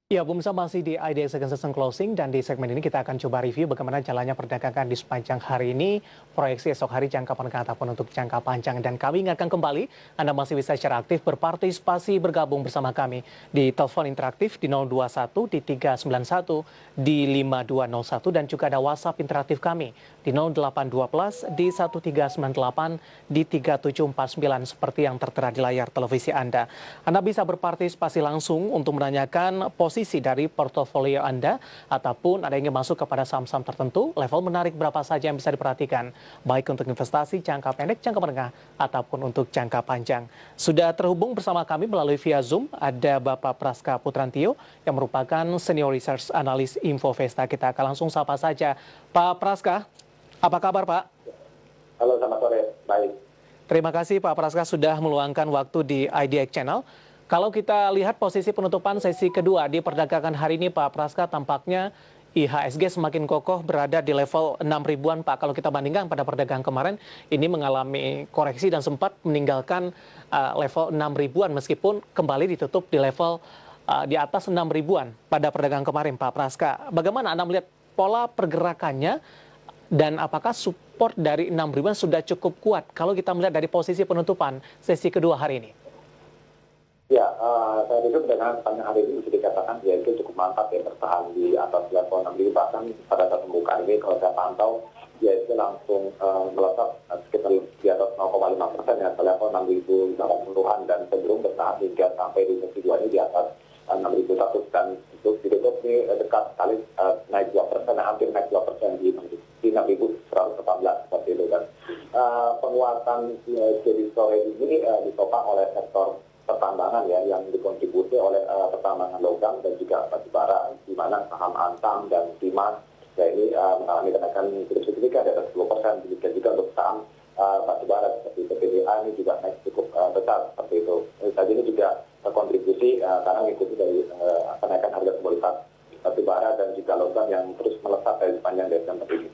Ya, pemirsa masih di IDX Second Session Closing dan di segmen ini kita akan coba review bagaimana jalannya perdagangan di sepanjang hari ini, proyeksi esok hari jangka menengah ataupun untuk jangka panjang. Dan kami ingatkan kembali, Anda masih bisa secara aktif berpartisipasi bergabung bersama kami di telepon interaktif di 021 di 391 di 5201 dan juga ada WhatsApp interaktif kami di 0812 di 1398 di 3749 seperti yang tertera di layar televisi Anda. Anda bisa berpartisipasi langsung untuk menanyakan posisi dari portofolio Anda ataupun ada yang ingin masuk kepada saham-saham tertentu, level menarik berapa saja yang bisa diperhatikan, baik untuk investasi jangka pendek, jangka menengah, ataupun untuk jangka panjang. Sudah terhubung bersama kami melalui via Zoom, ada Bapak Praska Putrantio yang merupakan Senior Research Analyst Infovesta. Kita akan langsung sapa saja. Pak Praska, apa kabar Pak? Halo, selamat sore. Baik. Terima kasih Pak Praska sudah meluangkan waktu di IDX Channel. Kalau kita lihat posisi penutupan sesi kedua di perdagangan hari ini Pak Praska, tampaknya IHSG semakin kokoh berada di level 6 ribuan Pak. Kalau kita bandingkan pada perdagangan kemarin, ini mengalami koreksi dan sempat meninggalkan level 6 ribuan meskipun kembali ditutup di level di atas 6 ribuan pada perdagangan kemarin Pak Praska. Bagaimana Anda melihat pola pergerakannya dan apakah support dari 6 ribuan sudah cukup kuat kalau kita melihat dari posisi penutupan sesi kedua hari ini? Ya, saya pikir perdagangan sepanjang hari ini bisa dikatakan yaitu cukup mantap ya, bertahan di atas level 6.000, bahkan pada saat pembukaan ini kalau saya pantau yaitu langsung melesat sekitar di atas 0,5% ya, ke level 6.080-an dan cenderung bertahan hingga sampai di sesi 2 ini di atas 6.100 dan itu ditutup ini dekat sekali naik 2%, hampir naik 2% di 6.118 seperti itu. Dan penguatan jadi sore ini ditopang oleh sektor pertambangan ya, yang dikontribusi oleh pertambangan logam dan juga batubara, di mana saham Antam dan Timah ya ini mengalami kenaikan cukup signifikan di atas 10%. Demikian juga untuk saham batubara seperti PPDA ini juga naik cukup besar seperti itu. Tadi ini juga kontribusi karena mengikuti dari kenaikan harga komoditas batubara dan juga logam yang terus melesat dari sepanjang Desember ini.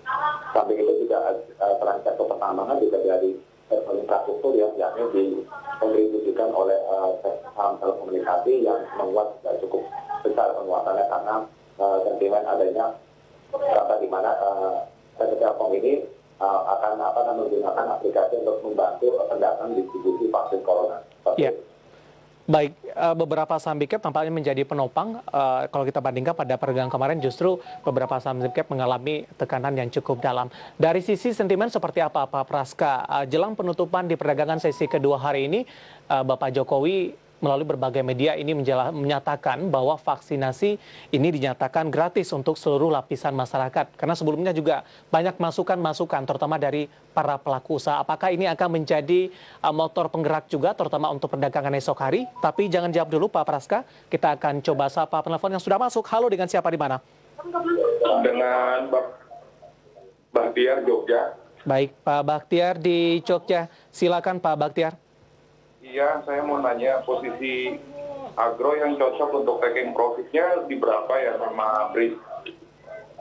Samping itu juga selain sektor pertambangan juga dari sektor infrastruktur ya, yakni dikontribusikan oleh saham telekomunikasi yang menguat cukup besar penguatannya karena sentimen adanya kata di mana PT Telkom ini akan menggunakan aplikasi untuk membantu pendataan distribusi vaksin corona. Yeah. Baik, beberapa saham big cap tampaknya menjadi penopang. Kalau kita bandingkan pada perdagangan kemarin justru beberapa saham big cap mengalami tekanan yang cukup dalam. Dari sisi sentimen seperti apa Pak Praska? Jelang penutupan di perdagangan sesi kedua hari ini, Bapak Jokowi melalui berbagai media ini menyatakan bahwa vaksinasi ini dinyatakan gratis untuk seluruh lapisan masyarakat. Karena sebelumnya juga banyak masukan-masukan terutama dari para pelaku usaha. Apakah ini akan menjadi motor penggerak juga terutama untuk perdagangan esok hari? Tapi jangan jawab dulu Pak Praska. Kita akan coba sapa penelpon yang sudah masuk. Halo, dengan siapa di mana? Dengan Bahtiar, Jogja. Baik, Pak Bahtiar di Jogja. Silakan Pak Bahtiar. Iya, saya mau nanya posisi agro yang cocok untuk taking profitnya di berapa ya sama BRIS?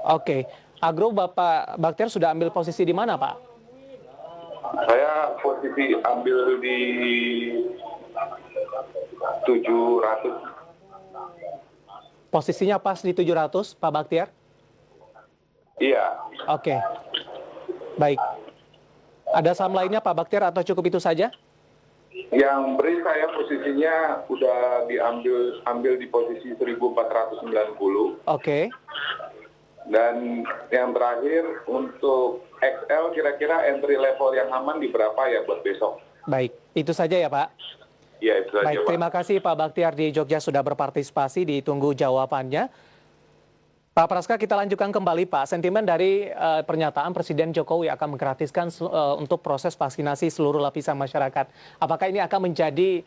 Oke, agro Bapak Bahtiar sudah ambil posisi di mana Pak? Saya posisi ambil di 700. Posisinya pas di 700 Pak Bahtiar? Iya. Oke, baik. Ada saham lainnya Pak Bahtiar atau cukup itu saja? Yang BRIS saya posisinya udah ambil di posisi 1490. Oke. Dan yang terakhir untuk XL kira-kira entry level yang aman di berapa ya buat besok? Baik, itu saja ya Pak? Iya, itu saja Baik, Pak. terima kasih Pak Bahtiar di Jogja sudah berpartisipasi, ditunggu jawabannya. Pak Praska, kita lanjutkan kembali Pak. Sentimen dari pernyataan Presiden Jokowi akan menggratiskan untuk proses vaksinasi seluruh lapisan masyarakat. Apakah ini akan menjadi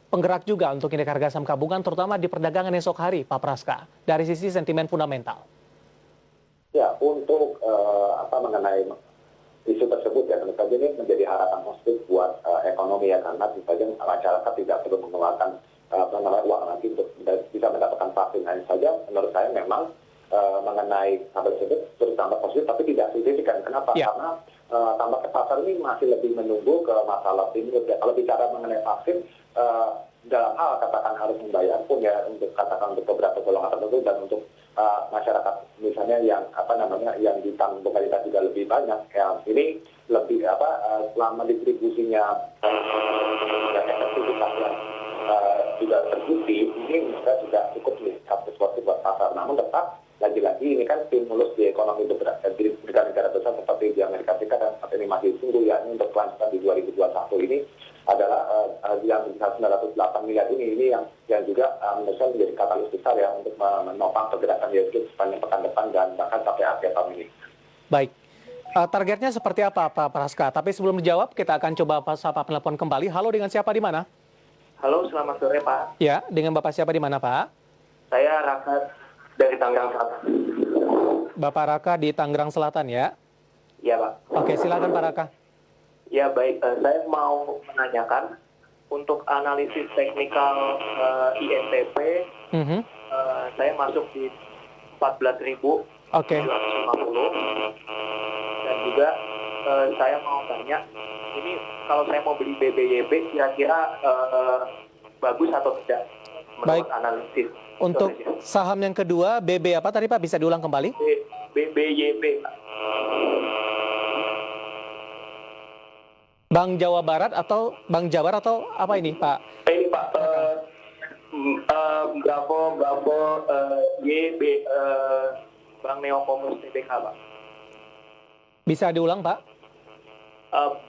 penggerak juga untuk indeks harga saham gabungan, terutama di perdagangan esok hari, Pak Praska, dari sisi sentimen fundamental? Ya, untuk mengenai isu tersebut ya, tentu saja ini menjadi harapan positif buat ekonomi ya, karena tentu saja masyarakat tidak perlu mengeluarkan uang lagi untuk bisa mendapatkan vaksin. Hanya saja menurut saya memang mengenai hal tersebut terus tambah positif tapi tidak signifikan. Kenapa? Ya. Karena tampaknya pasar ini masih lebih menunggu ke masalah stimulus ya. Kalau bicara mengenai vaksin, dalam hal katakan harus membayar pun ya untuk katakan untuk beberapa golongan tertentu dan untuk masyarakat misalnya yang yang ditanggung pemerintah juga lebih banyak ya, ini lebih selama distribusinya efektivitasnya juga terbukti, ini bisa juga cukup melihat sesuatu buat pasar. Namun tetap lagi-lagi ini kan stimulus di ekonomi di negara-negara besar seperti di Amerika Serikat dan saat ini masih tunggu ya, ini untuk kelanjutan di 2021 ini adalah yang 908 miliar ini yang juga menurut saya menjadi katalis besar ya untuk menopang pergerakan IHSG sepanjang pekan depan dan bahkan sampai akhir tahun ini. Baik. Targetnya seperti apa Pak Praska? Tapi sebelum dijawab, kita akan coba sapa penelpon kembali. Halo, dengan siapa di mana? Halo, selamat sore Pak. Ya, dengan Bapak siapa di mana Pak? Saya Raka dari Tangerang Selatan. Bapak Raka di Tangerang Selatan ya? Iya Pak. Oke, silakan Pak Raka. Ya baik, saya mau menanyakan untuk analisis teknikal INTP, saya masuk di 14.750. Oke. Dan juga saya mau tanya, ini kalau saya mau beli BBYB kira-kira bagus atau tidak menurut analisis? Untuk saham yang kedua, BB apa tadi Pak? Bisa diulang kembali? BBYB. Bank Jawa Barat atau Bank Jabar atau apa ini Pak? Ini Pak, Bravo, YB, Bank Neokomus TBK Pak. Bisa diulang Pak?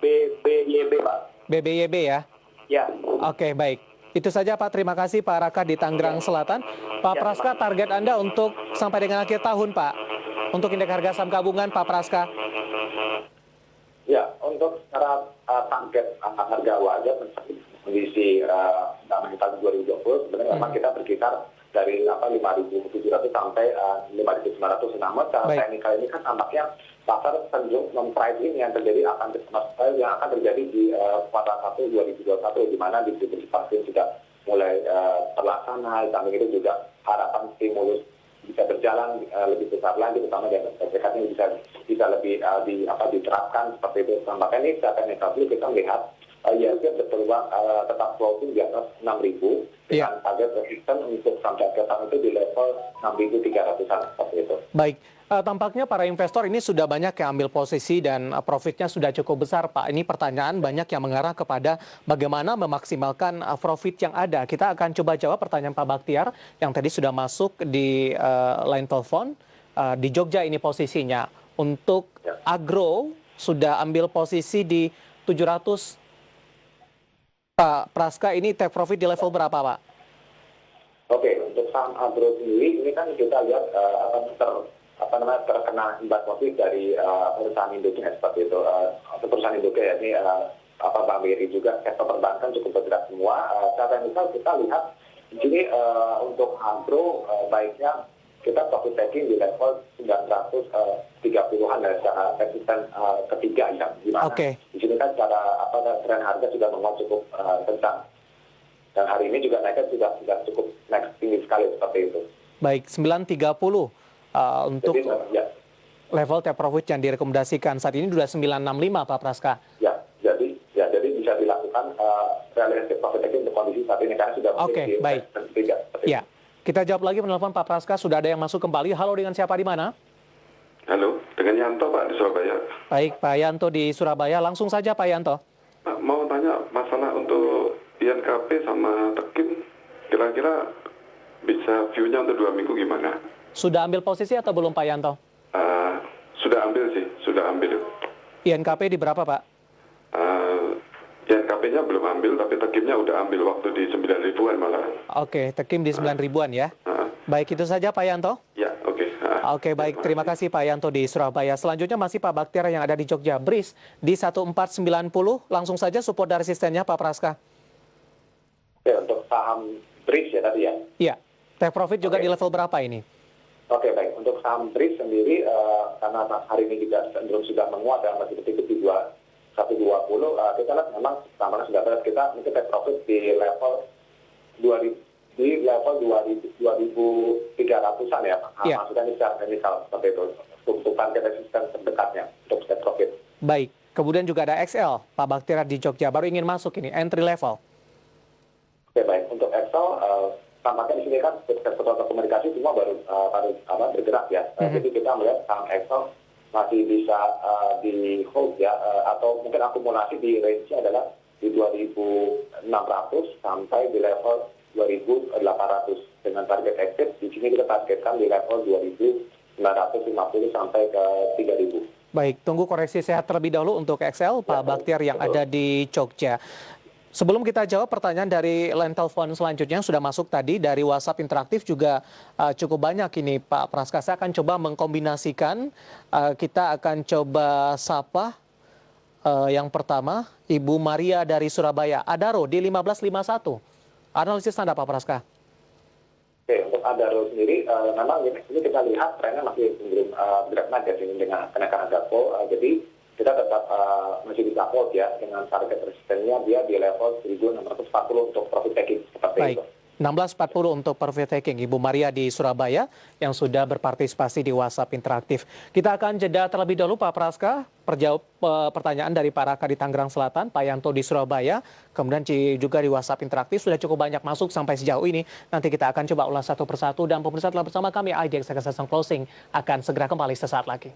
BBYB Pak. BBYB ya? Ya. Oke, baik. Itu saja Pak, terima kasih Pak Raka di Tangerang Selatan. Pak Praska, target Anda untuk sampai dengan akhir tahun Pak, untuk indeks harga saham gabungan Pak Praska. Ya, untuk secara target harga wajar kondisi fundamental 2020 sebenarnya memang kita berkisar dari 5.700 sampai 5.900. Namun secara teknikal ini kan tampaknya pasar cenderung memprice in yang terjadi yang akan terjadi di kuartal 1 2021 di mana distribusi vaksin sudah mulai terlaksana. Samping itu juga harapan stimulus bisa berjalan lebih besar lagi, terutama di Amerika Serikat ini bisa lebih diterapkan seperti itu. Makanya ini secara teknikal kita melihat IHSG berpeluang tetap floating di atas 6.000 dengan target resisten untuk sampai akhir tahun itu di level 6.300-an seperti itu. Baik, tampaknya para investor ini sudah banyak yang ambil posisi dan profitnya sudah cukup besar Pak. Ini pertanyaan banyak yang mengarah kepada bagaimana memaksimalkan profit yang ada. Kita akan coba jawab pertanyaan Pak Baktiar yang tadi sudah masuk di line telepon. Di Jogja ini posisinya. Untuk agro sudah ambil posisi di 700. Pak Praska, ini take profit di level berapa Pak? Oke, untuk saham agro sendiri ini kan kita lihat terkena imbas positif dari perusahaan induknya seperti itu. Perusahaan induknya ya ini Bank BRI juga, sektor perbankan cukup bergerak semua. Secara misal kita lihat di sini untuk agro baiknya kita profit taking di level 930-an dari secara resisten ketiga ya, di mana di sini kan secara tren harga sudah menguat cukup kencang. Dan hari ini juga naiknya sudah cukup naik tinggi sekali seperti itu. Baik, 930 untuk level take profit yang direkomendasikan. Saat ini sudah 965 Pak Praska. Ya, jadi bisa dilakukan realistic profit taking untuk kondisi saat ini karena sudah Oke, baik. Ketiga. Ya, kita jawab lagi penelpon Pak Praska. Sudah ada yang masuk kembali. Halo, dengan siapa di mana? Halo, dengan Yanto Pak di Surabaya. Baik, Pak Yanto di Surabaya. Langsung saja Pak Yanto. Pak, mau tanya masalah untuk INKP sama Tekin, kira-kira bisa view-nya untuk 2 minggu gimana? Sudah ambil posisi atau belum Pak Yanto? Sudah ambil sih, sudah ambil. INKP di berapa Pak? INKP-nya belum ambil, tapi Tekimnya udah ambil waktu di 9.000-an malah. Oke, Tekim di 9.000-an ya. Baik, itu saja Pak Yanto. Ya, oke. Oke, baik. Terima kasih Pak Yanto di Surabaya. Selanjutnya masih Pak Baktiar yang ada di Jogja. BRIS di 1490. Langsung saja support dan resistennya Pak Praska. Oke, untuk saham BRIS ya tadi ya? Iya. Take profit juga di level berapa ini? Oke, baik. Untuk saham BRIS sendiri, karena hari ini juga cenderung sudah menguat dan masih ketika di 120, kita lihat memang sama sudah berat kita take profit di level 2.300-an ya. Maksudnya ini secara teknikal seperti itu. Tutupan resisten terdekatnya untuk take profit. Baik. kemudian juga ada XL, Pak Baktiar di Jogja, baru ingin masuk ini, entry level. Oke, baik. Untuk Excel, tampaknya di sini kan sektor komunikasi semua baru bergerak ya. Jadi kita melihat saham Excel masih bisa di hold ya, atau mungkin akumulasi di range adalah di 2.600 sampai di level 2.800 dengan target exit di sini kita targetkan di level 2.950 sampai ke 3.000. Baik, tunggu koreksi sehat terlebih dahulu untuk XL, Pak Baktiar yang ada di Jogja. Sebelum kita jawab pertanyaan dari line telepon selanjutnya yang sudah masuk tadi dari WhatsApp interaktif juga cukup banyak ini Pak Praska. Saya akan coba mengkombinasikan, kita akan coba sapa yang pertama Ibu Maria dari Surabaya. Adaro di 1551. Analisis Anda Pak Praska. Oke, untuk Adaro sendiri memang ini kita lihat trennya masih belum berat naik ya dengan kenaikan Adaro. Jadi kita tetap masih bisa hold ya dengan target resistennya dia di level 1.640 untuk profit taking seperti Baik. itu. 16.40 untuk profit taking Ibu Maria di Surabaya yang sudah berpartisipasi di WhatsApp interaktif. Kita akan jeda terlebih dahulu Pak Praska, perjawab pertanyaan dari Pak Raka di Tangerang Selatan, Pak Yanto di Surabaya, kemudian juga di WhatsApp interaktif sudah cukup banyak masuk sampai sejauh ini. Nanti kita akan coba ulas satu persatu dan pemirsa telah bersama kami IDX Second Session Closing akan segera kembali sesaat lagi.